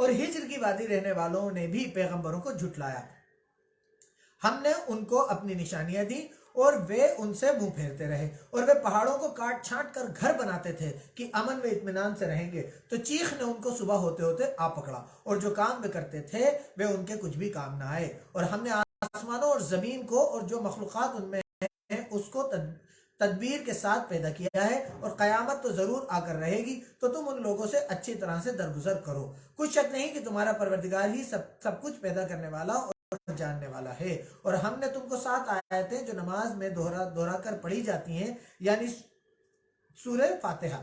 اور ہجر کی وادی رہنے والوں نے بھی پیغمبروں کو جھٹلایا، ہم نے ان کو اپنی نشانیاں دی اور وہ ان سے منہ پھیرتے رہے، اور وہ پہاڑوں کو کاٹ چھانٹ کر گھر بناتے تھے کہ امن و اطمینان سے رہیں گے، تو چیخ نے ان کو صبح ہوتے ہوتے آ پکڑا، اور جو کام وہ کرتے تھے وہ ان کے کچھ بھی کام نہ آئے، اور ہم نے آسمانوں اور زمین کو اور جو مخلوقات ان میں ہیں اس کو تدبیر کے ساتھ پیدا کیا ہے، اور قیامت تو ضرور آ کر رہے گی، تو تم ان لوگوں سے اچھی طرح سے درگزر کرو، کچھ شک نہیں کہ تمہارا پروردگار ہی سب کچھ پیدا کرنے والا اور جاننے والا ہے۔ اور ہم نے تم کو 7 آیتیں جو نماز میں دہرا کر پڑھی جاتی ہیں، یعنی سورہ فاتحہ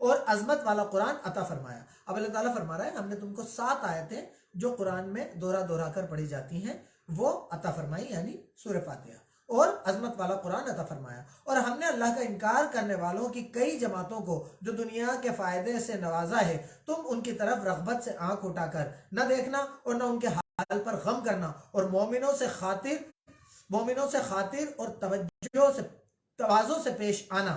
اور عظمت والا قرآن عطا فرمایا۔ اب اللہ تعالیٰ فرما رہا ہے ہم نے تم کو 7 آیتیں جو قرآن میں دہرا کر پڑھی جاتی ہیں وہ عطا فرمائی، یعنی سورہ فاتحہ اور عظمت والا قرآن عطا فرمایا، اور ہم نے اللہ کا انکار کرنے والوں کی کئی جماعتوں کو جو دنیا کے فائدے سے نوازا ہے، تم ان کی طرف رغبت سے آنکھ اٹھا کر نہ دیکھنا اور نہ ان کے حال پر غم کرنا، اور مومنوں سے خاطر اور تواضع سے پیش آنا،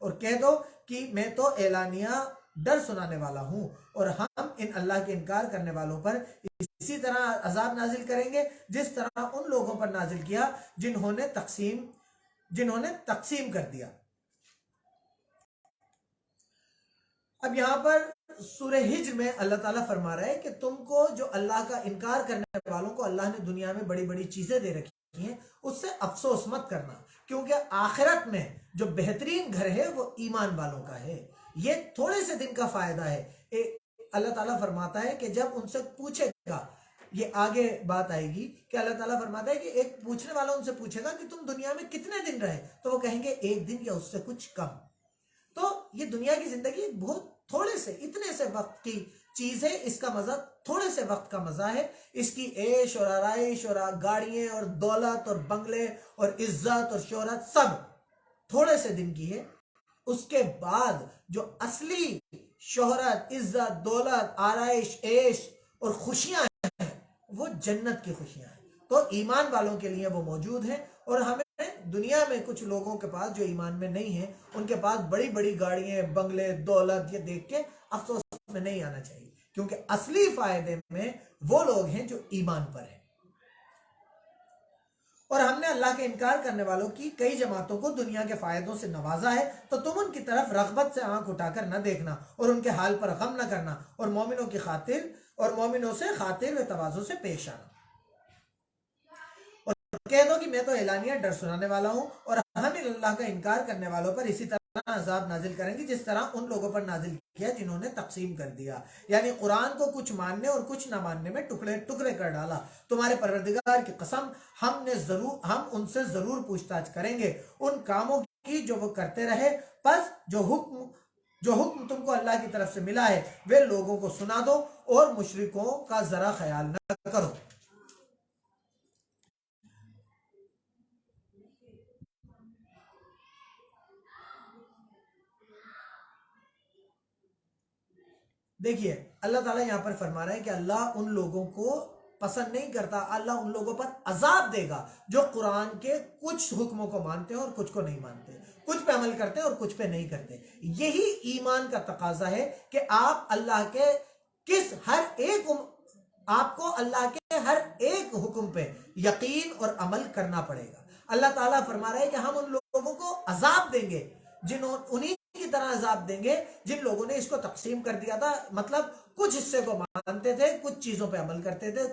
اور کہہ دو کہ میں تو اعلانیہ ڈر سنانے والا ہوں، اور ہم ان اللہ کے انکار کرنے والوں پر اسی طرح عذاب نازل کریں گے جس طرح ان لوگوں پر نازل کیا جنہوں نے تقسیم کر دیا۔ اب یہاں پر سورہ ہجر میں اللہ تعالیٰ فرما رہا ہے کہ تم کو جو اللہ کا انکار کرنے والوں کو اللہ نے دنیا میں بڑی بڑی چیزیں دے رکھی ہیں، اس سے افسوس مت کرنا، کیونکہ آخرت میں جو بہترین گھر ہے وہ ایمان والوں کا ہے۔ یہ تھوڑے سے دن کا فائدہ ہے۔ اللہ تعالیٰ فرماتا ہے کہ جب ان سے پوچھے گا، یہ آگے بات آئے گی کہ اللہ تعالیٰ فرماتا ہے کہ ایک پوچھنے والا ان سے پوچھے گا کہ تم دنیا میں کتنے دن رہے، تو وہ کہیں گے 1 دن یا اس سے کچھ کم۔ تو یہ دنیا کی زندگی بہت تھوڑے سے اتنے سے وقت کی چیز ہے، اس کا مزہ تھوڑے سے وقت کا مزہ ہے، اس کی عیش اور آرائش اور گاڑیاں اور دولت اور بنگلے اور عزت اور شہرت سب تھوڑے سے دن کی ہے۔ اس کے بعد جو اصلی شہرت، عزت، دولت، آرائش، عیش اور خوشیاں ہیں وہ جنت کی خوشیاں ہیں، تو ایمان والوں کے لیے وہ موجود ہیں۔ اور ہمیں دنیا میں کچھ لوگوں کے پاس جو ایمان میں نہیں ہیں، ان کے پاس بڑی بڑی گاڑیاں، بنگلے، دولت، یہ دیکھ کے افسوس میں نہیں آنا چاہیے، کیونکہ اصلی فائدے میں وہ لوگ ہیں جو ایمان پر ہیں۔ اور ہم نے اللہ کے انکار کرنے والوں کی کئی جماعتوں کو دنیا کے فائدوں سے نوازا ہے، تو تم ان کی طرف رغبت سے آنکھ اٹھا کر نہ دیکھنا اور ان کے حال پر غم نہ کرنا، اور مومنوں سے خاطر و تواضع سے پیش آنا، اور کہہ دو کہ میں تو اعلانیہ ڈر سنانے والا ہوں، اور ہم اللہ کا انکار کرنے والوں پر اسی طرح عذاب نازل کریں گے جس طرح ان لوگوں پر نازل کیا جنہوں نے تقسیم کر دیا، یعنی قرآن کو کچھ ماننے اور کچھ نہ ماننے میں ٹکڑے کر ڈالا۔ تمہارے پروردگار کی قسم ہم ان سے ضرور پوچھ تاچھ کریں گے ان کاموں کی جو وہ کرتے رہے، پس جو حکم تم کو اللہ کی طرف سے ملا ہے وہ لوگوں کو سنا دو، اور مشرکوں کا ذرا خیال نہ کرو۔ دیکھیے اللہ تعالیٰ یہاں پر فرما رہا ہے کہ اللہ ان لوگوں کو پسند نہیں کرتا، اللہ ان لوگوں پر عذاب دے گا جو قرآن کے کچھ حکموں کو مانتے ہیں اور کچھ کو نہیں مانتے، کچھ پہ عمل کرتے ہیں اور کچھ پہ نہیں کرتے۔ یہی ایمان کا تقاضا ہے کہ آپ کو اللہ کے ہر ایک حکم پہ یقین اور عمل کرنا پڑے گا۔ اللہ تعالیٰ فرما رہا ہے کہ ہم ان لوگوں کو عذاب دیں گے، انہی کی طرح عذاب دیں گے جن لوگوں نے اس کو تقسیم کر دیا تھا، مطلب کچھ حصے کو مانتے تھے، کچھ چیزوں پہ عمل کرتے تھے،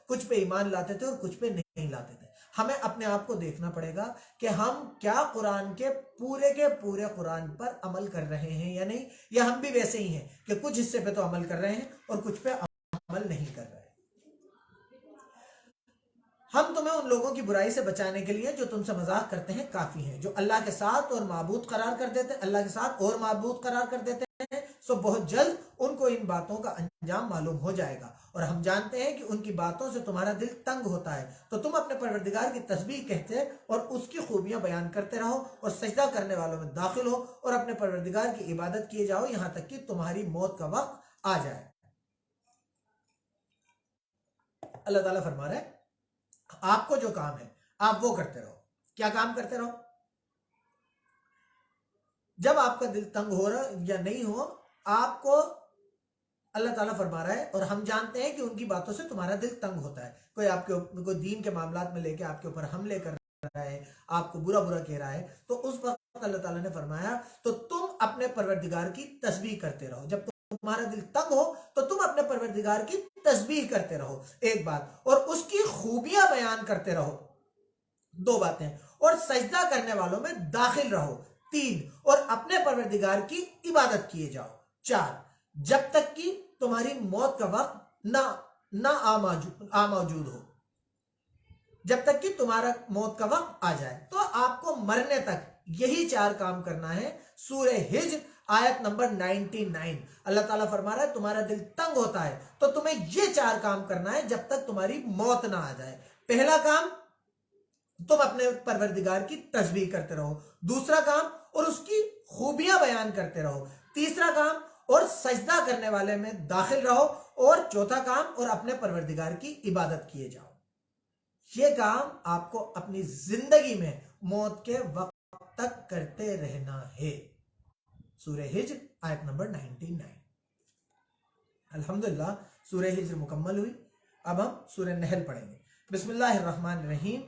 کچھ پہ ایمان لاتے تھے اور کچھ پہ نہیں لاتے تھے۔ ہمیں اپنے آپ کو دیکھنا پڑے گا کہ ہم کیا قرآن کے پورے قرآن پر عمل کر رہے ہیں یا نہیں، یا ہم بھی ویسے ہی ہیں کہ کچھ حصے پہ تو عمل کر رہے ہیں اور کچھ پہ عمل نہیں کر رہے۔ ہم تمہیں ان لوگوں کی برائی سے بچانے کے لیے جو تم سے مذاق کرتے ہیں کافی ہیں، جو اللہ کے ساتھ اور معبود قرار کر دیتے ہیں، سو بہت جلد ان کو ان باتوں کا انجام معلوم ہو جائے گا، اور ہم جانتے ہیں کہ ان کی باتوں سے تمہارا دل تنگ ہوتا ہے، تو تم اپنے پروردگار کی تسبیح کہتے اور اس کی خوبیاں بیان کرتے رہو، اور سجدہ کرنے والوں میں داخل ہو اور اپنے پروردگار کی عبادت کیے جاؤ یہاں تک کہ تمہاری موت کا وقت آ جائے۔ اللہ تعالیٰ فرما رہا ہے آپ کو جو کام ہے آپ وہ کرتے رہو۔ کیا کام کرتے رہو؟ جب آپ کا دل تنگ ہو رہا یا نہیں ہو، آپ کو اللہ تعالیٰ فرما رہا ہے اور ہم جانتے ہیں کہ ان کی باتوں سے تمہارا دل تنگ ہوتا ہے. کوئی آپ کے کوئی دین کے معاملات میں لے کے آپ کے اوپر حملے کر رہا ہے, آپ کو برا برا کہہ رہا ہے, تو اس وقت اللہ تعالیٰ نے فرمایا تو تم اپنے پروردگار کی تسبیح کرتے رہو. جب تمہارا دل تنگ ہو تو تم اپنے پروردگار کی تسبیح کرتے رہو, ایک بات, اور اس کی خوبیاں بیان کرتے رہو, دو باتیں, اور سجدہ کرنے والوں میں داخل رہو, تین, اور اپنے پروردگار کی عبادت کیے جاؤ, چار, جب تک کہ تمہاری موت کا وقت نہ آ موجود ہو, جب تک کہ تمہارا موت کا وقت آ جائے. تو آپ کو مرنے تک یہی چار کام کرنا ہے. سورہ ہجر آیت نمبر 99 اللہ تعالیٰ فرما رہا ہے تمہارا دل تنگ ہوتا ہے تو تمہیں یہ چار کام کرنا ہے جب تک تمہاری موت نہ آ جائے. پہلا کام, تم اپنے پروردگار کی تسبیح کرتے رہو. دوسرا کام, اور اس کی خوبیاں بیان کرتے رہو. تیسرا کام, اور سجدہ کرنے والے میں داخل رہو. اور چوتھا کام, اور اپنے پروردگار کی عبادت کیے جاؤ. یہ کام آپ کو اپنی زندگی میں موت کے وقت تک کرتے رہنا ہے. سورہ ہجر آیت نمبر 99. الحمدللہ سورہ ہجر مکمل ہوئی. اب ہم سورہ نحل پڑھیں گے. بسم اللہ الرحمن الرحیم.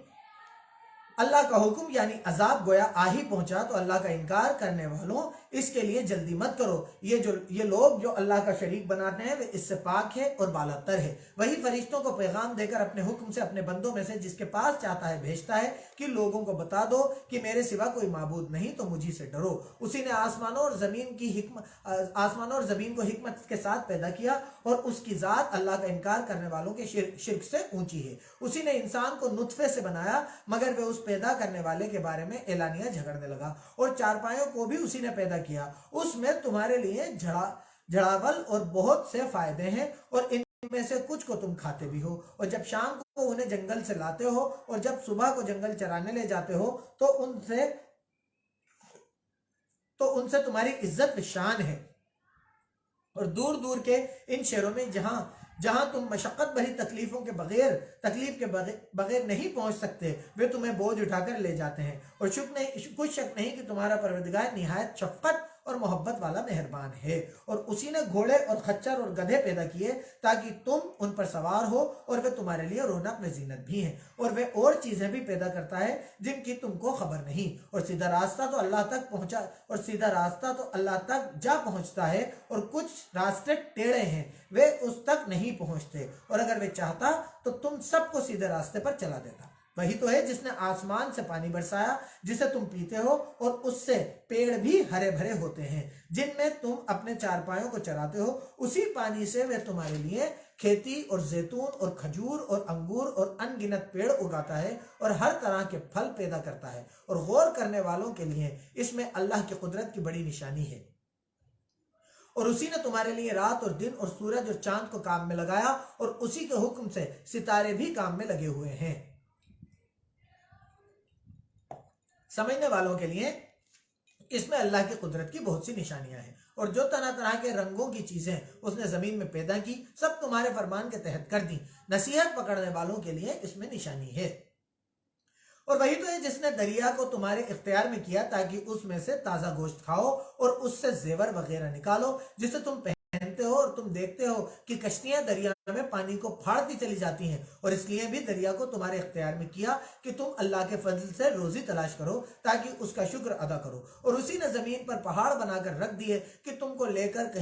اللہ کا حکم یعنی عذاب گویا آ ہی پہنچا تو اللہ کا انکار کرنے والوں اس کے لیے جلدی مت کرو. یہ لوگ جو اللہ کا شریک بناتے ہیں وہ اس سے پاک ہے اور بالا تر ہے. وہی فرشتوں کو پیغام دے کر اپنے حکم سے اپنے بندوں میں سے جس کے پاس چاہتا ہے بھیجتا ہے کہ لوگوں کو بتا دو کہ میرے سوا کوئی معبود نہیں تو مجھی سے ڈرو. اسی نے آسمانوں اور زمین کو حکمت کے ساتھ پیدا کیا اور اس کی ذات اللہ کا انکار کرنے والوں کے شرک سے اونچی ہے. اسی نے انسان کو نطفے سے بنایا مگر وہ اس پیدا کرنے والے کے بارے میں اعلانیہ جھگڑنے لگا. اور چارپائیوں کو بھی اسی نے پیدا کیا. اس میں تمہارے لیے جھڑاول اور بہت سے فائدے ہیں اور ان میں سے کچھ کو تم کھاتے بھی ہو. اور جب شام کو انہیں جنگل سے لاتے ہو اور جب صبح کو جنگل چرانے لے جاتے ہو تو ان سے تمہاری عزت شان ہے. اور دور دور کے ان شہروں میں جہاں تم مشقت بھری تکلیف کے بغیر نہیں پہنچ سکتے وہ تمہیں بوجھ اٹھا کر لے جاتے ہیں. اور کچھ شک نہیں کہ تمہارا پروردگار نہایت شفقت اور محبت والا مہربان ہے. اور اسی نے گھوڑے اور خچر اور گدھے پیدا کیے تاکہ تم ان پر سوار ہو اور وہ تمہارے لیے رونق میں زینت بھی ہیں. اور وہ اور چیزیں بھی پیدا کرتا ہے جن کی تم کو خبر نہیں. اور سیدھا راستہ تو اللہ تک جا پہنچتا ہے اور کچھ راستے ٹیڑھے ہیں وہ اس تک نہیں پہنچتے. اور اگر وہ چاہتا تو تم سب کو سیدھے راستے پر چلا دیتا. وہی تو ہے جس نے آسمان سے پانی برسایا جسے تم پیتے ہو اور اس سے پیڑ بھی ہرے بھرے ہوتے ہیں جن میں تم اپنے چارپائیوں کو چراتے ہو. اسی پانی سے وہ تمہارے لیے کھیتی اور زیتون اور کھجور اور انگور اور ان گنت پیڑ اگاتا ہے اور ہر طرح کے پھل پیدا کرتا ہے. اور غور کرنے والوں کے لیے اس میں اللہ کی قدرت کی بڑی نشانی ہے. اور اسی نے تمہارے لیے رات اور دن اور سورج اور چاند کو کام میں لگایا اور اسی کے حکم سے ستارے بھی کام میں لگے ہوئے ہیں. سمجھنے والوں کے لیے اس میں اللہ کی قدرت کی بہت سی نشانیاں ہیں. اور جو طرح طرح کے رنگوں کی چیزیں اس نے زمین میں پیدا کی سب تمہارے فرمان کے تحت کر دی. نصیحت پکڑنے والوں کے لیے اس میں نشانی ہے. اور وہی تو ہے جس نے دریا کو تمہارے اختیار میں کیا تاکہ اس میں سے تازہ گوشت کھاؤ اور اس سے زیور وغیرہ نکالو جسے تم پہنتے ہو. اور تم دیکھتے ہو کہ کشتیاں دریا میں پانی کو پھاڑتی چلی جاتی ہیں. اور اس لیے بھی دریا کو تمہارے اختیار میں کیا کہ تم اللہ کے فضل سے روزی تلاش کرو تاکہ اس کا شکر ادا کرو. اور اسی نے زمین پر پہاڑ بنا کر رکھ دیے کہ تم کو لے کر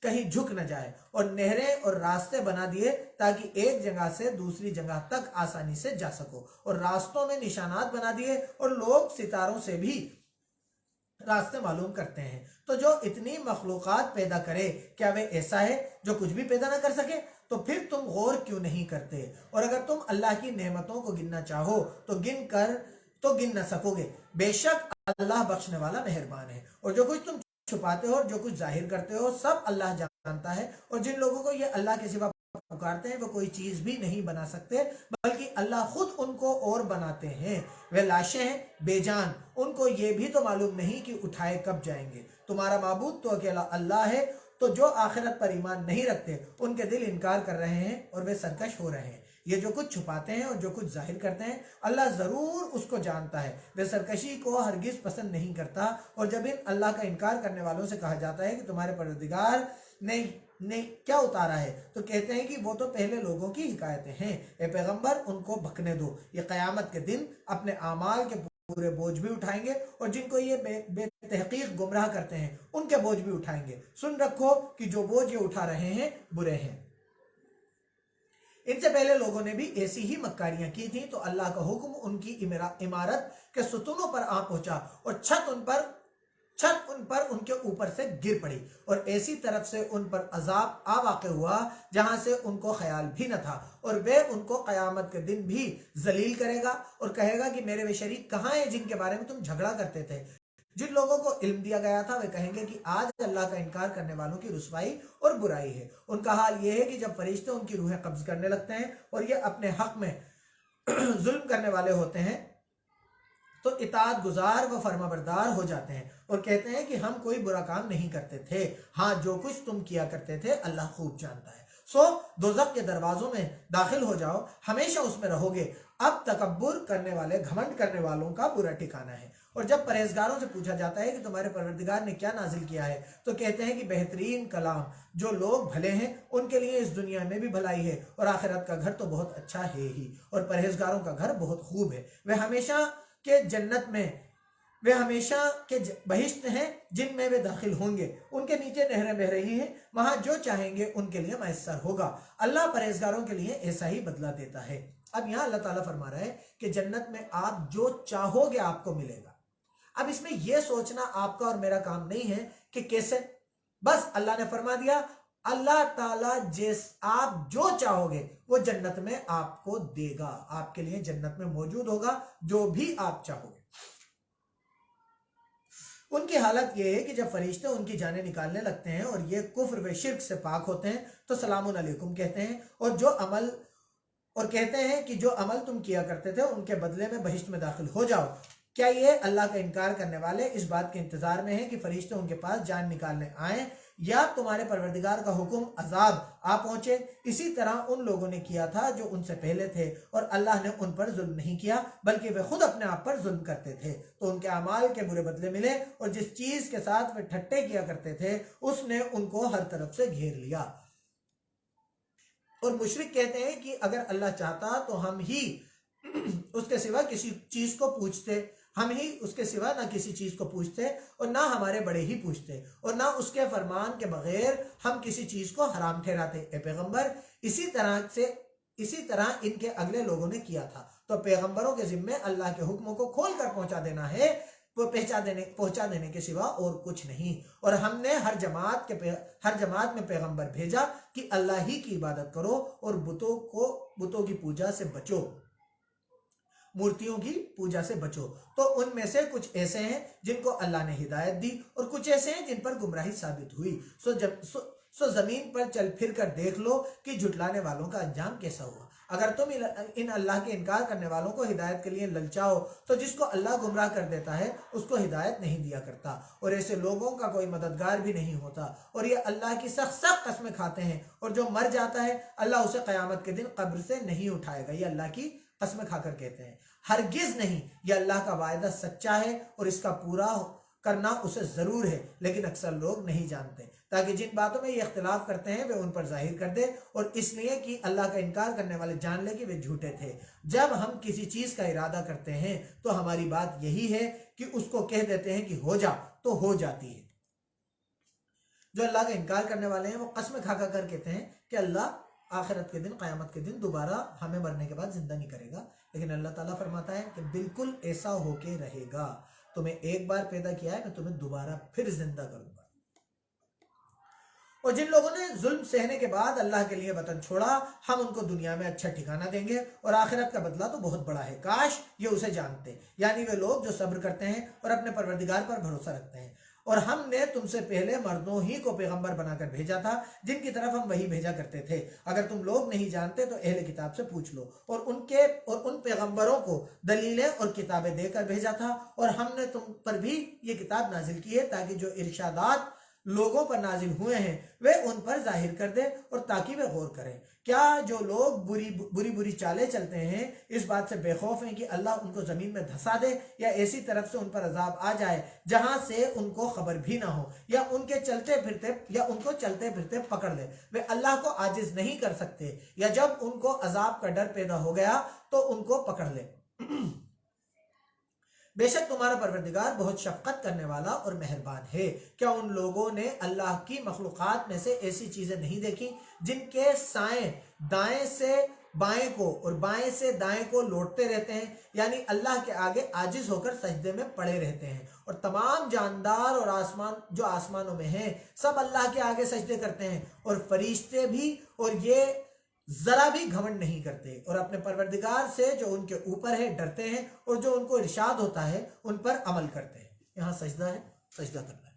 کہیں جھک نہ جائے. اور نہریں اور راستے بنا دیے تاکہ ایک جگہ سے دوسری جگہ تک آسانی سے جا سکو. اور راستوں میں نشانات بنا دیے اور لوگ ستاروں سے بھی راستے معلوم کرتے ہیں. تو جو اتنی مخلوقات پیدا کرے کیا وہ ایسا ہے جو کچھ بھی پیدا نہ کر سکے؟ تو پھر تم غور کیوں نہیں کرتے؟ اور اگر تم اللہ کی نعمتوں کو گننا چاہو تو گن نہ سکو گے. بے شک اللہ بخشنے والا مہربان ہے. اور جو کچھ تم چھپاتے ہو اور جو کچھ ظاہر کرتے ہو سب اللہ جانتا ہے. اور جن لوگوں کو یہ اللہ کے سوا پکارتے ہیں وہ کوئی چیز بھی نہیں بنا سکتے بلکہ اللہ خود ان کو اور بناتے ہیں. وہ لاشیں ہیں بے جان, ان کو یہ بھی تو معلوم نہیں کہ اٹھائے کب جائیں گے. تمہارا معبود تو اکیلا اللہ ہے. تو جو آخرت پر ایمان نہیں رکھتے ان کے دل انکار کر رہے ہیں اور وہ سرکش ہو رہے ہیں. یہ جو کچھ چھپاتے ہیں اور جو کچھ ظاہر کرتے ہیں اللہ ضرور اس کو جانتا ہے. وہ سرکشی کو ہرگز پسند نہیں کرتا. اور جب ان اللہ کا انکار کرنے والوں سے کہا جاتا ہے کہ تمہارے پروردگار نے نے کیا اتارا ہے؟ تو کہتے ہیں کہ وہ تو پہلے لوگوں کی حکایتیں ہیں، اے پیغمبر ان کو بھکنے دو، یہ قیامت کے دن اپنے اعمال کے پورے بوجھ بھی اٹھائیں گے، اور جن کو یہ بے تحقیق گمراہ کرتے ہیں ان کے بوجھ بھی اٹھائیں گے۔ سن رکھو کہ جو بوجھ یہ اٹھا رہے ہیں برے ہیں۔ ان سے پہلے لوگوں نے بھی ایسی ہی مکاریاں کی تھیں، تو اللہ کا حکم ان کی عمارت کے ستونوں پر آ پہنچا، اور چھت ان پر ان کے اوپر سے گر پڑی، اور ایسی طرف سے ان پر عذاب آ واقع ہوا جہاں سے ان کو خیال بھی نہ تھا، اور وہ ان کو قیامت کے دن بھی ذلیل کرے گا اور کہے گا کہ میرے وہ شریک کہاں ہیں جن کے بارے میں تم جھگڑا کرتے تھے؟ جن لوگوں کو علم دیا گیا تھا وہ کہیں گے کہ آج اللہ کا انکار کرنے والوں کی رسوائی اور برائی ہے۔ ان کا حال یہ ہے کہ جب فرشتے ان کی روحیں قبض کرنے لگتے ہیں اور یہ اپنے حق میں ظلم کرنے والے ہوتے ہیں تو اطاعت گزار و فرما بردار ہو جاتے ہیں اور کہتے ہیں کہ ہم کوئی برا کام نہیں کرتے تھے، ہاں جو کچھ تم کیا کرتے تھے اللہ خوب جانتا ہے۔ سو دوزخ کے دروازوں میں داخل ہو جاؤ، ہمیشہ اس میں رہو گے، اب تکبر کرنے والے گھمنڈ کرنے والوں کا برا ٹھکانہ ہے۔ اور جب پرہیزگاروں سے پوچھا جاتا ہے کہ تمہارے پروردگار نے کیا نازل کیا ہے تو کہتے ہیں کہ بہترین کلام، جو لوگ بھلے ہیں ان کے لیے اس دنیا میں بھی بھلائی ہے اور آخرت کا گھر تو بہت اچھا ہے ہی، اور پرہیزگاروں کا گھر بہت خوب ہے، وہ ہمیشہ کے جنت میں، وہ ہمیشہ کے بہشت ہیں جن میں وہ داخل ہوں گے، ان کے نیچے نہریں بہ رہی ہیں، وہاں جو چاہیں گے ان کے لیے میسر ہوگا، اللہ پرہیزگاروں کے لیے ایسا ہی بدلہ دیتا ہے۔ اب یہاں اللہ تعالیٰ فرما رہا ہے کہ جنت میں آپ جو چاہو گے آپ کو ملے گا۔ اب اس میں یہ سوچنا آپ کا اور میرا کام نہیں ہے کہ کیسے، بس اللہ نے فرما دیا اللہ تعالیٰ آپ جو چاہو گے وہ جنت میں آپ کو دے گا، آپ کے لیے جنت میں موجود ہوگا جو بھی آپ چاہو گے۔ ان کی حالت یہ ہے کہ جب فرشتے ان کی جانیں نکالنے لگتے ہیں اور یہ کفر و شرک سے پاک ہوتے ہیں تو سلام علیکم کہتے ہیں، اور کہتے ہیں کہ جو عمل تم کیا کرتے تھے ان کے بدلے میں بہشت میں داخل ہو جاؤ۔ کیا یہ اللہ کا انکار کرنے والے اس بات کے انتظار میں ہیں کہ فرشتے ان کے پاس جان نکالنے آئیں یا تمہارے پروردگار کا حکم عذاب آ پہنچے؟ اسی طرح ان لوگوں نے کیا تھا جو ان سے پہلے تھے، اور اللہ نے ان پر ظلم نہیں کیا بلکہ وہ خود اپنے آپ پر ظلم کرتے تھے، تو ان کے اعمال کے برے بدلے ملے، اور جس چیز کے ساتھ وہ ٹھٹے کیا کرتے تھے اس نے ان کو ہر طرف سے گھیر لیا۔ اور مشرک کہتے ہیں کہ اگر اللہ چاہتا تو ہم ہی اس کے سوا کسی چیز کو پوچھتے، ہم ہی اس کے سوا نہ کسی چیز کو پوچھتے اور نہ ہمارے بڑے ہی پوچھتے، اور نہ اس کے فرمان کے بغیر ہم کسی چیز کو حرام ٹھہراتے۔ اے پیغمبر اسی طرح ان کے اگلے لوگوں نے کیا تھا، تو پیغمبروں کے ذمے اللہ کے حکموں کو کھول کر پہنچا دینا ہے، وہ پہنچا دینے کے سوا اور کچھ نہیں۔ اور ہم نے ہر جماعت میں پیغمبر بھیجا کہ اللہ ہی کی عبادت کرو اور بتوں کی پوجا سے بچو، مورتیوں کی پوجا سے بچو۔ تو ان میں سے کچھ ایسے ہیں جن کو اللہ نے ہدایت دی اور کچھ ایسے ہیں جن پر گمراہی ثابت ہوئی، سو زمین پر چل پھر کر دیکھ لو کہ جھٹلانے والوں کا انجام کیسا ہوا۔ اگر تم ان اللہ کے انکار کرنے والوں کو ہدایت کے لیے للچاؤ تو جس کو اللہ گمراہ کر دیتا ہے اس کو ہدایت نہیں دیا کرتا، اور ایسے لوگوں کا کوئی مددگار بھی نہیں ہوتا۔ اور یہ اللہ کی سخت قسمیں کھاتے ہیں، اور جو مر جاتا ہے اللہ اسے قیامت کے دن قبر سے نہیں اٹھائے گا، یہ اللہ کی قسمیں کھا کر کہتے ہیں، ہرگز نہیں، یہ اللہ کا وعدہ سچا ہے اور اس کا پورا کرنا اسے ضرور ہے، لیکن اکثر لوگ نہیں جانتے، تاکہ جن باتوں میں یہ اختلاف کرتے ہیں وہ ان پر ظاہر کر دے، اور اس لیے کہ اللہ کا انکار کرنے والے جان لے کہ وہ جھوٹے تھے۔ جب ہم کسی چیز کا ارادہ کرتے ہیں تو ہماری بات یہی ہے کہ اس کو کہہ دیتے ہیں کہ ہو جا تو ہو جاتی ہے۔ جو اللہ کا انکار کرنے والے ہیں وہ قسمیں کھا کر کہتے ہیں کہ اللہ آخرت کے دن، قیامت کے دن دوبارہ ہمیں مرنے کے بعد زندہ نہیں کرے گا، لیکن اللہ تعالیٰ فرماتا ہے کہ بالکل ایسا ہو کے رہے گا، تمہیں ایک بار پیدا کیا ہے میں تمہیں دوبارہ پھر زندہ کروں گا۔ اور جن لوگوں نے ظلم سہنے کے بعد اللہ کے لیے وطن چھوڑا ہم ان کو دنیا میں اچھا ٹھکانہ دیں گے اور آخرت کا بدلہ تو بہت بڑا ہے، کاش یہ اسے جانتے، یعنی وہ لوگ جو صبر کرتے ہیں اور اپنے پروردگار پر بھروسہ رکھتے ہیں۔ اور ہم نے تم سے پہلے مردوں ہی کو پیغمبر بنا کر بھیجا تھا جن کی طرف ہم وہی بھیجا کرتے تھے، اگر تم لوگ نہیں جانتے تو اہل کتاب سے پوچھ لو، اور ان پیغمبروں کو دلیلیں اور کتابیں دے کر بھیجا تھا، اور ہم نے تم پر بھی یہ کتاب نازل کی ہے تاکہ جو ارشادات لوگوں پر نازل ہوئے ہیں وہ ان پر ظاہر کر دے اور تاکہ وہ غور کریں۔ کیا جو لوگ بری چالیں چلتے ہیں اس بات سے بے خوف ہیں کہ اللہ ان کو زمین میں دھسا دے یا ایسی طرف سے ان پر عذاب آ جائے جہاں سے ان کو خبر بھی نہ ہو، یا ان کو چلتے پھرتے پکڑ لے؟ وہ اللہ کو عاجز نہیں کر سکتے، یا جب ان کو عذاب کا ڈر پیدا ہو گیا تو ان کو پکڑ لے۔ بے شک تمہارا پروردگار بہت شفقت کرنے والا اور مہربان ہے۔ کیا ان لوگوں نے اللہ کی مخلوقات میں سے ایسی چیزیں نہیں دیکھی جن کے سائیں دائیں سے بائیں کو اور بائیں سے دائیں کو لوٹتے رہتے ہیں، یعنی اللہ کے آگے عاجز ہو کر سجدے میں پڑے رہتے ہیں، اور تمام جاندار اور جو آسمانوں میں ہیں سب اللہ کے آگے سجدے کرتے ہیں، اور فرشتے بھی، اور یہ ذرا بھی گھمنڈ نہیں کرتے، اور اپنے پروردگار سے جو ان کے اوپر ہے ڈرتے ہیں، اور جو ان کو ارشاد ہوتا ہے ان پر عمل کرتے ہیں۔ یہاں سجدہ ہے، سجدہ کرنا ہے۔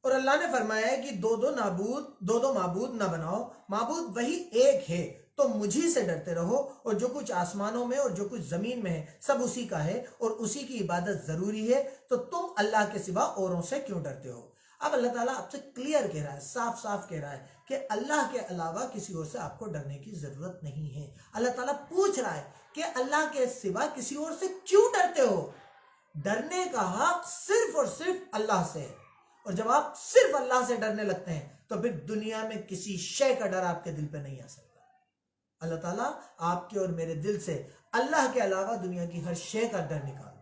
اور اللہ نے فرمایا ہے کہ دو دو معبود نہ بناؤ، معبود وہی ایک ہے، تو مجھی سے ڈرتے رہو، اور جو کچھ آسمانوں میں اور جو کچھ زمین میں ہے سب اسی کا ہے، اور اسی کی عبادت ضروری ہے، تو تم اللہ کے سوا اوروں سے کیوں ڈرتے ہو؟ اب اللہ تعالیٰ آپ سے کلیئر کہہ رہا ہے، صاف صاف کہہ رہا ہے کہ اللہ کے علاوہ کسی اور سے آپ کو ڈرنے کی ضرورت نہیں ہے۔ اللہ تعالیٰ پوچھ رہا ہے کہ اللہ کے سوا کسی اور سے کیوں ڈرتے ہو؟ ڈرنے کا حق صرف اور صرف اللہ سے ہے، اور جب آپ صرف اللہ سے ڈرنے لگتے ہیں تو پھر دنیا میں کسی شے کا ڈر آپ کے دل پہ نہیں آ سکتا۔ اللہ تعالیٰ آپ کے اور میرے دل سے اللہ کے علاوہ دنیا کی ہر شے کا ڈر نکال دے۔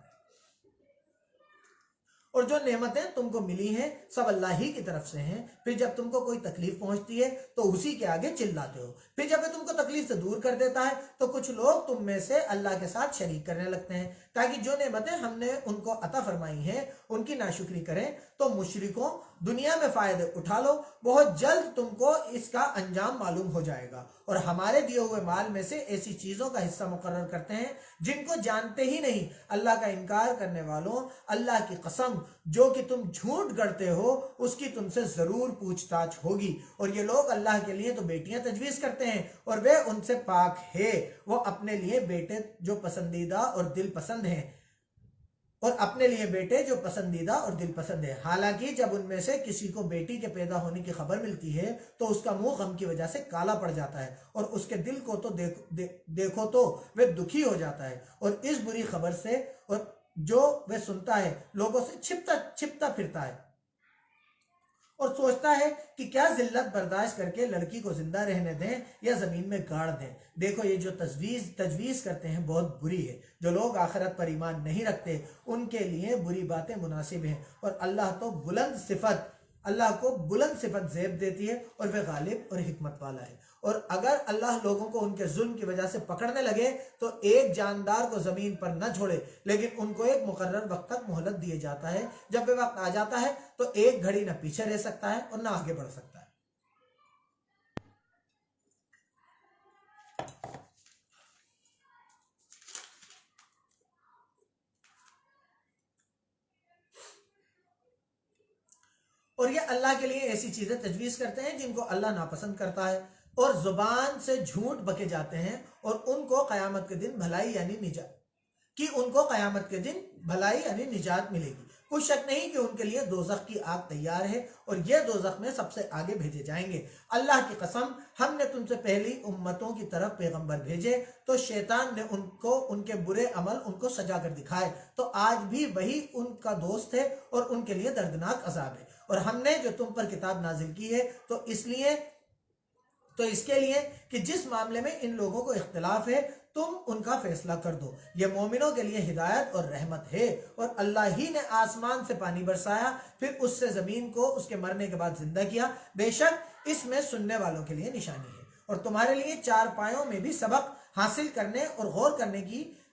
اور جو نعمتیں تم کو ملی ہیں سب اللہ ہی کی طرف سے ہیں، پھر جب تم کو کوئی تکلیف پہنچتی ہے تو اسی کے آگے چلاتے ہو، پھر جب وہ تم کو تکلیف سے دور کر دیتا ہے تو کچھ لوگ تم میں سے اللہ کے ساتھ شریک کرنے لگتے ہیں تاکہ جو نعمتیں ہم نے ان کو عطا فرمائی ہیں ان کی ناشکری کریں۔ تو مشرکوں دنیا میں فائدے اٹھا لو، بہت جلد تم کو اس کا انجام معلوم ہو جائے گا، اور ہمارے دیے ہوئے مال میں سے ایسی چیزوں کا حصہ مقرر کرتے ہیں جن کو جانتے ہی نہیں۔ اللہ کا انکار کرنے والوں، اللہ کی قسم جو کہ تم جھوٹ گڑتے ہو اس کی تم سے ضرور پوچھ تاچھ ہوگی۔ اور یہ لوگ اللہ کے لیے تو بیٹیاں تجویز کرتے ہیں اور وہ ان سے پاک ہے، وہ اپنے لیے بیٹے جو پسندیدہ اور دل پسند ہیں، اور اپنے لیے بیٹے جو پسندیدہ اور دل پسند ہے۔ حالانکہ جب ان میں سے کسی کو بیٹی کے پیدا ہونے کی خبر ملتی ہے تو اس کا منہ غم کی وجہ سے کالا پڑ جاتا ہے، اور اس کے دل کو تو دیکھو تو وہ دکھی ہو جاتا ہے، اور اس بری خبر سے اور جو وہ سنتا ہے لوگوں سے چھپتا پھرتا ہے، اور سوچتا ہے کہ کیا ذلت برداشت کر کے لڑکی کو زندہ رہنے دیں یا زمین میں گاڑ دیں۔ دیکھو یہ جو تجویز کرتے ہیں بہت بری ہے۔ جو لوگ آخرت پر ایمان نہیں رکھتے ان کے لیے بری باتیں مناسب ہیں، اور اللہ کو بلند صفت زیب دیتی ہے، اور وہ غالب اور حکمت والا ہے۔ اور اگر اللہ لوگوں کو ان کے ظلم کی وجہ سے پکڑنے لگے تو ایک جاندار کو زمین پر نہ چھوڑے، لیکن ان کو ایک مقرر وقت تک مہلت دیا جاتا ہے۔ جب وہ وقت آ جاتا ہے تو ایک گھڑی نہ پیچھے رہ سکتا ہے اور نہ آگے بڑھ سکتا ہے۔ اور یہ اللہ کے لیے ایسی چیزیں تجویز کرتے ہیں جن کو اللہ ناپسند کرتا ہے، اور زبان سے جھوٹ بکے جاتے ہیں، اور ان کو قیامت کے دن بھلائی یعنی نجات ملے گی۔ کوئی شک نہیں کہ ان کے لیے دوزخ کی آگ تیار ہے، اور یہ دوزخ میں سب سے آگے بھیجے جائیں گے۔ اللہ کی قسم ہم نے تم سے پہلی امتوں کی طرف پیغمبر بھیجے تو شیطان نے ان کے برے عمل ان کو سجا کر دکھائے، تو آج بھی وہی ان کا دوست ہے اور ان کے لیے دردناک عذاب ہے۔ اور ہم نے جو تم پر کتاب نازل کی ہے تو اس کے لیے کہ جس معاملے میں ان لوگوں کو اختلاف ہے تم ان کا فیصلہ کر دو۔ یہ مومنوں کے لیے ہدایت اور رحمت ہے۔ اور اللہ ہی نے آسمان سے پانی برسایا، پھر اس سے زمین کو اس کے مرنے کے بعد زندہ کیا، بے شک اس میں سننے والوں کے لیے نشانی ہے۔ اور تمہارے لیے چار پایوں میں بھی سبق حاصل کرنے اور غور کرنے کی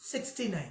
69,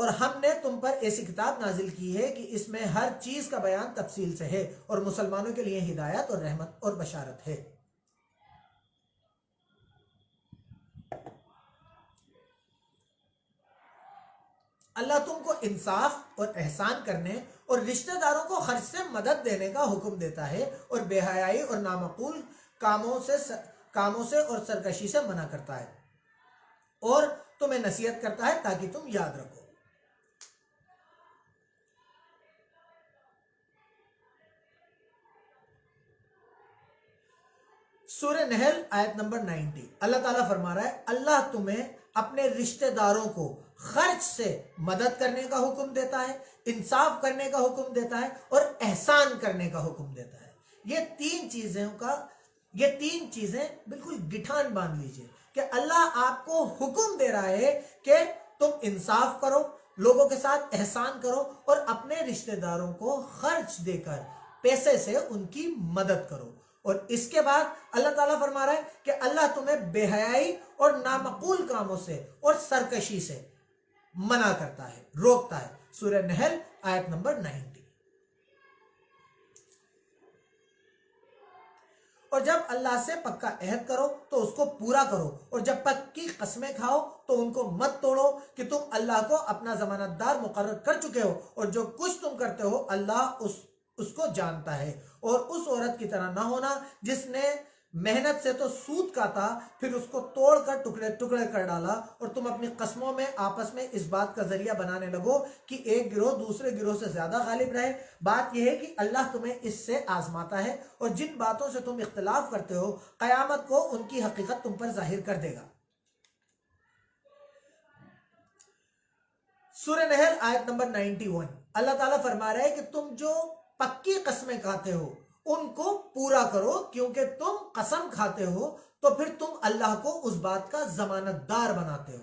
اور ہم نے تم پر ایسی کتاب نازل کی ہے کہ اس میں ہر چیز کا بیان تفصیل سے ہے اور مسلمانوں کے لیے ہدایت اور رحمت اور بشارت ہے۔ اللہ تم کو انصاف اور احسان کرنے اور رشتہ داروں کو خرچ سے مدد دینے کا حکم دیتا ہے اور بے حیائی اور نامعقول کاموں سے اور سرکشی سے منع کرتا ہے اور تمہیں نصیحت کرتا ہے تاکہ تم یاد رکھو۔ سورہ نحل آیت نمبر 90، اللہ تعالیٰ فرما رہا ہے اللہ تمہیں اپنے رشتہ داروں کو خرچ سے مدد کرنے کا حکم دیتا ہے، انصاف کرنے کا حکم دیتا ہے اور احسان کرنے کا حکم دیتا ہے۔ یہ تین چیزیں بالکل گٹھان باندھ لیجئے کہ اللہ آپ کو حکم دے رہا ہے کہ تم انصاف کرو، لوگوں کے ساتھ احسان کرو اور اپنے رشتہ داروں کو خرچ دے کر پیسے سے ان کی مدد کرو۔ اور اس کے بعد اللہ تعالیٰ فرما رہا ہے کہ اللہ تمہیں بے حیائی اور نامعقول کاموں سے اور سرکشی سے منع کرتا ہے، روکتا ہے۔ سورہ نحل آیت نمبر 90۔ اور جب اللہ سے پکا عہد کرو تو اس کو پورا کرو، اور جب پکی قسمیں کھاؤ تو ان کو مت توڑو کہ تم اللہ کو اپنا ضمانت دار مقرر کر چکے ہو، اور جو کچھ تم کرتے ہو اللہ اس کو جانتا ہے۔ اور اس عورت کی طرح نہ ہونا جس نے محنت سے تو سود کاتا پھر اس کو توڑ کر ٹکڑے ٹکڑے کر ڈالا، اور تم اپنی قسموں میں آپس میں اس بات کا ذریعہ بنانے لگو کہ ایک گروہ دوسرے گروہ سے زیادہ غالب رہے۔ بات یہ ہے کہ اللہ تمہیں اس سے آزماتا ہے، اور جن باتوں سے تم اختلاف کرتے ہو قیامت کو ان کی حقیقت تم پر ظاہر کر دے گا۔ سورہ نحل آیت نمبر 91، اللہ تعالیٰ فرما رہا ہے کہ تم جو پکی قسمیں کھاتے ہو ان کو پورا کرو، کیونکہ تم قسم کھاتے ہو تو پھر تم اللہ کو اس بات کا ضمانت دار بناتے ہو،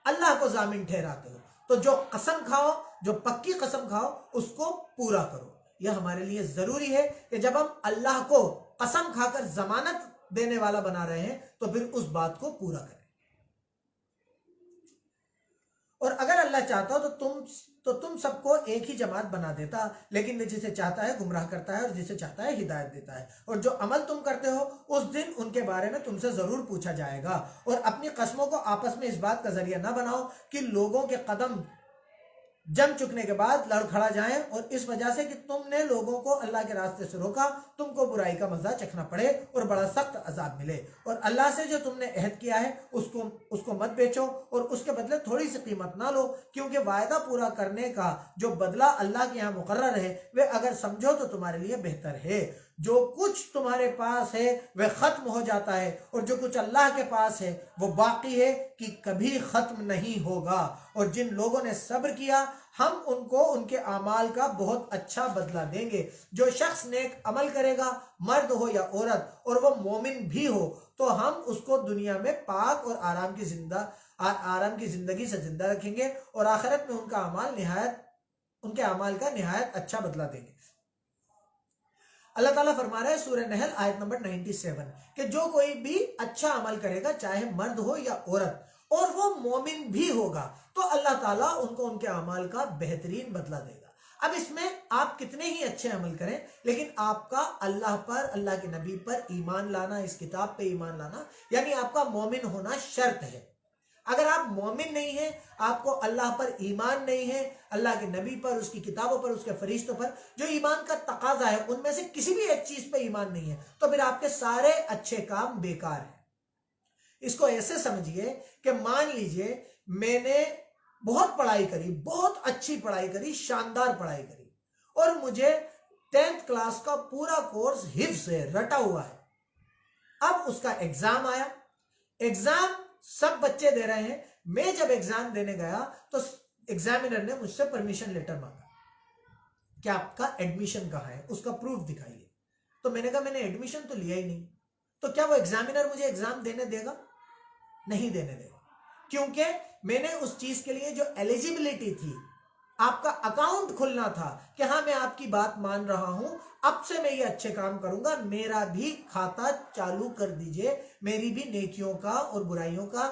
اللہ کو ضامن ٹھہراتے ہو۔ تو جو قسم کھاؤ، جو پکی قسم کھاؤ اس کو پورا کرو۔ یہ ہمارے لیے ضروری ہے کہ جب ہم اللہ کو قسم کھا کر ضمانت دینے والا بنا رہے ہیں تو پھر اس بات کو پورا کریں۔ اور اگر اللہ چاہتا ہو تو تم سب کو ایک ہی جماعت بنا دیتا، لیکن وہ جسے چاہتا ہے گمراہ کرتا ہے اور جسے چاہتا ہے ہدایت دیتا ہے۔ اور جو عمل تم کرتے ہو اس دن ان کے بارے میں تم سے ضرور پوچھا جائے گا۔ اور اپنی قسموں کو آپس میں اس بات کا ذریعہ نہ بناؤ کہ لوگوں کے قدم جم چکنے کے بعد لڑ کھڑا جائیں، اور اس وجہ سے کہ تم نے لوگوں کو اللہ کے راستے سے روکا تم کو برائی کا مزہ چکھنا پڑے اور بڑا سخت عذاب ملے۔ اور اللہ سے جو تم نے عہد کیا ہے اس کو مت بیچو اور اس کے بدلے تھوڑی سی قیمت نہ لو، کیونکہ وعدہ پورا کرنے کا جو بدلہ اللہ کے یہاں مقرر ہے وہ اگر سمجھو تو تمہارے لیے بہتر ہے۔ جو کچھ تمہارے پاس ہے وہ ختم ہو جاتا ہے، اور جو کچھ اللہ کے پاس ہے وہ باقی ہے کہ کبھی ختم نہیں ہوگا۔ اور جن لوگوں نے صبر کیا ہم ان کو ان کے اعمال کا بہت اچھا بدلہ دیں گے۔ جو شخص نیک عمل کرے گا، مرد ہو یا عورت، اور وہ مومن بھی ہو، تو ہم اس کو دنیا میں پاک اور آرام کی زندگی سے زندہ رکھیں گے، اور آخرت میں ان کے اعمال کا نہایت اچھا بدلہ دیں گے۔ اللہ تعالیٰ فرما رہا ہے سورہ نحل آیت نمبر 97 کہ جو کوئی بھی اچھا عمل کرے گا چاہے مرد ہو یا عورت اور وہ مومن بھی ہوگا تو اللہ تعالیٰ ان کو ان کے اعمال کا بہترین بدلہ دے گا۔ اب اس میں آپ کتنے ہی اچھے عمل کریں لیکن آپ کا اللہ پر، اللہ کے نبی پر ایمان لانا، اس کتاب پہ ایمان لانا، یعنی آپ کا مومن ہونا شرط ہے۔ اگر آپ مومن نہیں ہیں، آپ کو اللہ پر ایمان نہیں ہے، اللہ کے نبی پر، اس کی کتابوں پر، اس کے فرشتوں پر جو ایمان کا تقاضا ہے ان میں سے کسی بھی ایک چیز پہ ایمان نہیں ہے، تو پھر آپ کے سارے اچھے کام بیکار ہیں۔ اس کو ایسے سمجھیے کہ مان لیجئے میں نے بہت پڑھائی کری، بہت اچھی پڑھائی کری، شاندار پڑھائی کری، اور مجھے 10th کلاس کا پورا کورس حفظ ہے، رٹا ہوا ہے۔ اب اس کا ایگزام آیا، ایگزام سب بچے دے رہے ہیں، میں جب ایگزام دینے گیا تو ایگزامینر نے مجھ سے پرمیشن لیٹر مانگا کہ آپ کا ایڈمیشن کہاں ہے، اس کا پروف دکھائیے۔ تو میں نے کہا میں نے ایڈمیشن تو لیا ہی نہیں۔ تو کیا وہ ایگزامینر مجھے ایگزام دینے دے گا؟ نہیں دینے دے گا، کیونکہ میں نے اس چیز کے لیے جو ایلیجیبلٹی تھی، آپ کا اکاؤنٹ کھلنا تھا کہ ہاں میں آپ کی بات مان رہا ہوں، اب سے میں یہ اچھے کام کروں گا، میرا بھی کھاتا چالو کر دیجئے، میری بھی نیکیوں کا اور برائیوں کا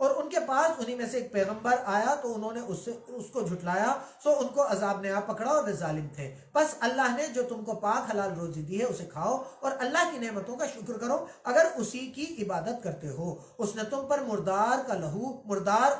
اور ان کے پاس انہی میں سے ایک پیغمبر آیا تو انہوں نے اس کو جھٹلایا، سو ان کو عذاب نے آ پکڑا اور وہ ظالم تھے۔ بس اللہ نے جو تم کو پاک حلال روزی دی ہے اسے کھاؤ اور اللہ کی نعمتوں کا شکر کرو اگر اسی کی عبادت کرتے ہو۔ اس نے تم پر مردار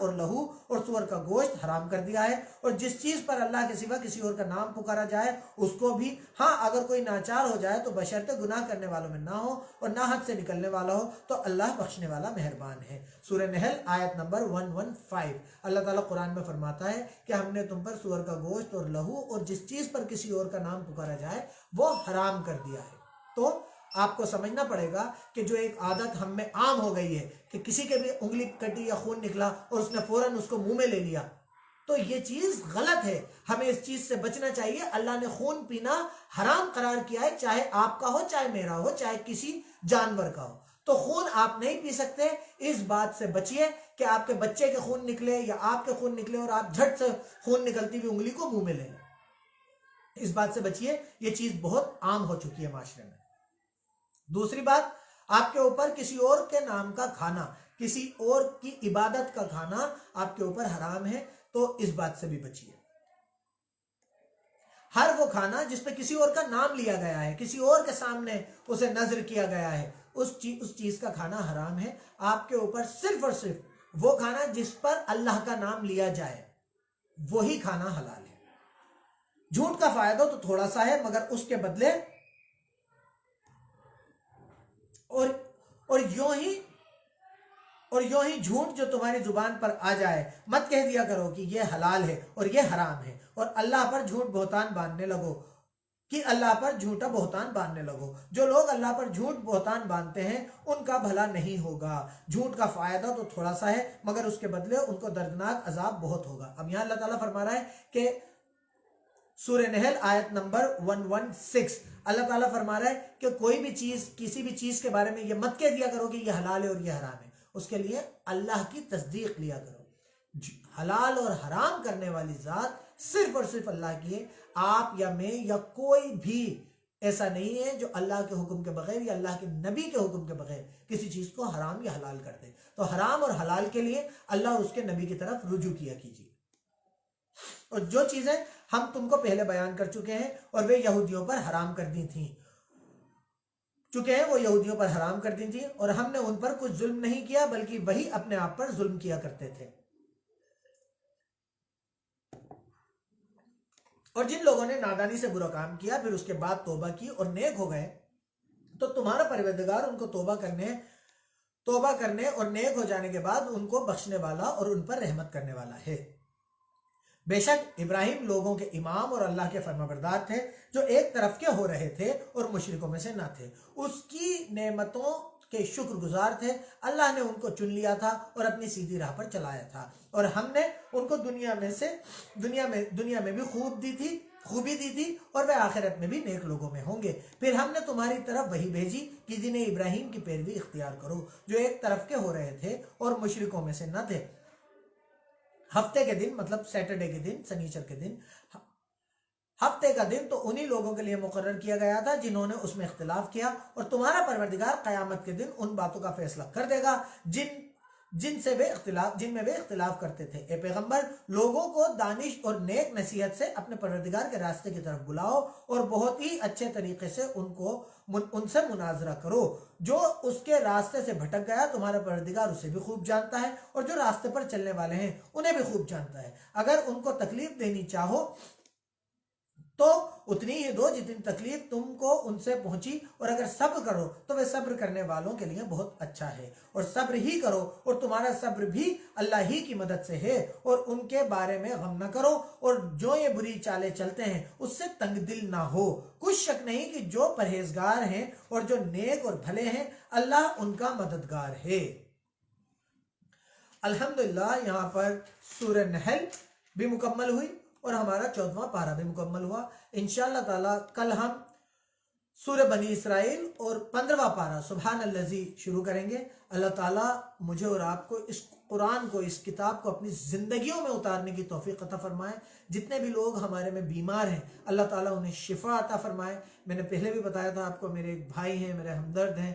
اور لہو اور سور کا گوشت حرام کر دیا ہے، اور جس چیز پر اللہ کے سوا کسی اور کا نام پکارا جائے اس کو بھی، ہاں اگر کوئی ناچار ہو جائے تو بشرطے گناہ کرنے والوں میں نہ ہو اور نہ حد سے نکلنے والا ہو تو اللہ بخشنے والا مہربان ہے۔ سورہ نحل آیت نمبر 115۔ اللہ تعالیٰ قرآن میں فرماتا ہے کہ ہم نے تم پر سور کا گوشت اور لہو اور جس چیز پر کسی اور کا نام پکارا جائے وہ حرام کر دیا ہے۔ تو آپ کو سمجھنا پڑے گا کہ جو ایک عادت ہم میں عام ہو گئی ہے کہ کسی کے بھی انگلی کٹی یا خون نکلا اور اس نے فوراً اس کو منہ میں لے لیا، تو یہ چیز غلط ہے، ہمیں اس چیز سے بچنا چاہیے۔ اللہ نے خون پینا حرام قرار کیا ہے، چاہے آپ کا ہو، چاہے میرا ہو، چاہے کسی جانور کا ہو۔ تو خون آپ نہیں پی سکتے، اس بات سے بچیے کہ آپ کے بچے کے خون نکلے یا آپ کے خون نکلے اور آپ جھٹ سے خون نکلتی ہوئی انگلی کو منہ میں لے لیں، اس بات سے بچیے، یہ چیز بہت عام ہو چکی ہے معاشرے میں۔ دوسری بات، آپ کے اوپر کسی اور کے نام کا کھانا، کسی اور کی عبادت کا کھانا آپ کے اوپر حرام ہے، تو اس بات سے بھی بچیے۔ ہر وہ کھانا جس پہ کسی اور کا نام لیا گیا ہے، کسی اور کے سامنے اسے نذر کیا گیا ہے، اس چیز کا کھانا حرام ہے۔ آپ کے اوپر صرف اور صرف وہ کھانا جس پر اللہ کا نام لیا جائے وہی کھانا حلال ہے۔ جھوٹ کا فائدہ تو تھوڑا سا ہے، مگر اس کے بدلے اور یوں ہی جھوٹ جو تمہاری زبان پر آ جائے مت کہہ دیا کرو کہ یہ حلال ہے اور یہ حرام ہے، اور اللہ پر جھوٹ بہتان باندھنے لگو کہ اللہ پر جھوٹا بہتان باندھنے لگو۔ جو لوگ اللہ پر جھوٹ بہتان باندھتے ہیں ان کا بھلا نہیں ہوگا۔ جھوٹ کا فائدہ تو تھوڑا سا ہے، مگر اس کے بدلے ان کو دردناک عذاب بہت ہوگا۔ اب یہاں اللہ تعالیٰ فرما رہا ہے کہ سورہ نحل آیت نمبر 116، اللہ تعالیٰ فرما رہا ہے کہ کوئی بھی چیز، کسی بھی چیز کے بارے میں یہ مت کہہ دیا کرو کہ یہ حلال ہے اور یہ حرام ہے، اس کے لیے اللہ کی تصدیق لیا کرو۔ حلال اور حرام کرنے والی ذات صرف اور صرف اللہ کی ہے، آپ یا میں یا کوئی بھی ایسا نہیں ہے جو اللہ کے حکم کے بغیر یا اللہ کے نبی کے حکم کے بغیر کسی چیز کو حرام یا حلال کر دے۔ تو حرام اور حلال کے لیے اللہ اور اس کے نبی کی طرف رجوع کیا کیجیے۔ اور جو چیزیں ہم تم کو پہلے بیان کر چکے ہیں اور وہ یہودیوں پر حرام کر دی تھیں، وہ یہودیوں پر حرام کر دی تھیں، اور ہم نے ان پر کچھ ظلم نہیں کیا بلکہ وہی اپنے آپ پر ظلم کیا کرتے تھے۔ اور جن لوگوں نے نادانی سے برا کام کیا پھر اس کے بعد توبہ کی اور نیک ہو گئے تو تمہارا پروردگار ان کو توبہ کرنے اور نیک ہو جانے کے بعد ان کو بخشنے والا اور ان پر رحمت کرنے والا ہے۔ بے شک ابراہیم لوگوں کے امام اور اللہ کے فرمانبردار تھے جو ایک طرف کے ہو رہے تھے اور مشرکوں میں سے نہ تھے، اس کی نعمتوں کے شکر گزار تھے۔ اللہ نے ان کو چن لیا تھا اور اپنی سیدھی راہ پر چلایا تھا، اور ہم نے ان کو دنیا میں بھی خوبی دی تھی اور وہ آخرت میں بھی نیک لوگوں میں ہوں گے۔ پھر ہم نے تمہاری طرف وہی بھیجی کہ دین ابراہیم کی پیروی اختیار کرو جو ایک طرف کے ہو رہے تھے اور مشرکوں میں سے نہ تھے۔ ہفتے کے دن مطلب سیٹرڈے کے دن، سنیچر کے دن، ہفتے کا دن تو انہی لوگوں کے لیے مقرر کیا گیا تھا جنہوں نے اس میں اختلاف کیا، اور تمہارا پروردگار قیامت کے دن ان باتوں کا فیصلہ کر دے گا جن میں وہ اختلاف کرتے تھے۔ اے پیغمبر، لوگوں کو دانش اور نیک نصیحت سے اپنے پروردگار کے راستے کی طرف بلاؤ اور بہت ہی اچھے طریقے سے ان سے مناظرہ کرو۔ جو اس کے راستے سے بھٹک گیا تمہارا پروردگار اسے بھی خوب جانتا ہے، اور جو راستے پر چلنے والے ہیں انہیں بھی خوب جانتا ہے۔ اگر ان کو تکلیف دینی چاہو تو اتنی ہی دو جتنی تکلیف تم کو ان سے پہنچی، اور اگر صبر کرو تو وہ صبر کرنے والوں کے لیے بہت اچھا ہے۔ اور صبر ہی کرو، اور تمہارا صبر بھی اللہ ہی کی مدد سے ہے، اور ان کے بارے میں غم نہ کرو، اور جو یہ بری چالیں چلتے ہیں اس سے تنگ دل نہ ہو۔ کچھ شک نہیں کہ جو پرہیزگار ہیں اور جو نیک اور بھلے ہیں اللہ ان کا مددگار ہے۔ الحمدللہ یہاں پر سورہ نحل بھی مکمل ہوئی اور ہمارا 14واں پارہ بھی مکمل ہوا۔ انشاءاللہ تعالی کل ہم سورہ بنی اسرائیل اور 15واں پارہ سبحان الذی شروع کریں گے۔ اللہ تعالیٰ مجھے اور آپ کو اس قرآن کو، اس کتاب کو اپنی زندگیوں میں اتارنے کی توفیق عطا فرمائے۔ جتنے بھی لوگ ہمارے میں بیمار ہیں اللہ تعالیٰ انہیں شفا عطا فرمائے۔ میں نے پہلے بھی بتایا تھا آپ کو، میرے ایک بھائی ہیں، میرے ہمدرد ہیں،